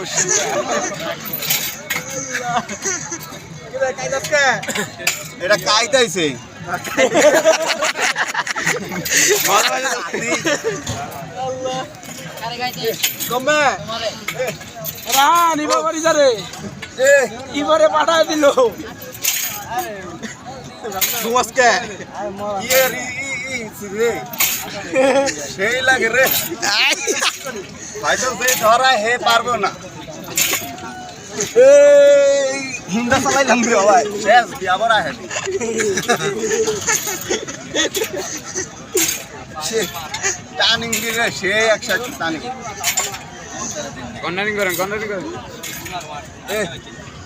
মানুষ এটা কাইতাইছে কমবে রান ইবারে যারে ইবারে পাঠায় দিল নমস্কে ইয়ে রে সেই লাগে রে হয়তো সে ধরা হে পারবো না এই হিন্দা চালাইলাম রে ভাই শেষ বিয়া বড়া হে সে টার্নিং দিলে সে একসাথে টার্নিং কন্নারিং করেন এ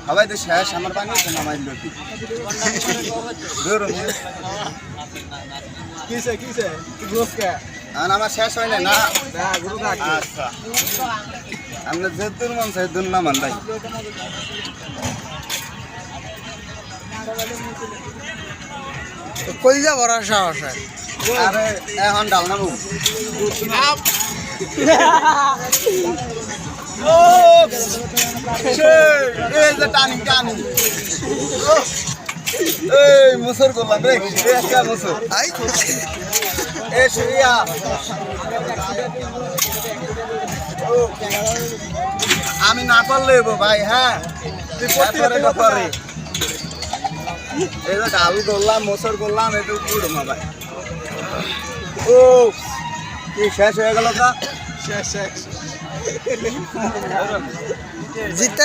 সবাই তো শেষ আমার বানিয়েছে না মাইল কিসে গ্রোসকে আর আমার শেষ হয় না না না গুরু থাক আচ্ছা আমরা যেদুর মন সেদুর না মান ভাই কই যা বড় সাহস আরে এখন ডাল না বউ ও এই যে টানি এই মুসর করলাম রে একটা মুসর আই এ শুইয়া আমি না করলে ভাই হ্যাঁ তুই পরে করে এই যে ডাল করলাম মুসর করলাম একটু উঠবো ভাই ও কি শেষ হয়ে গেল কা শেষ জিতে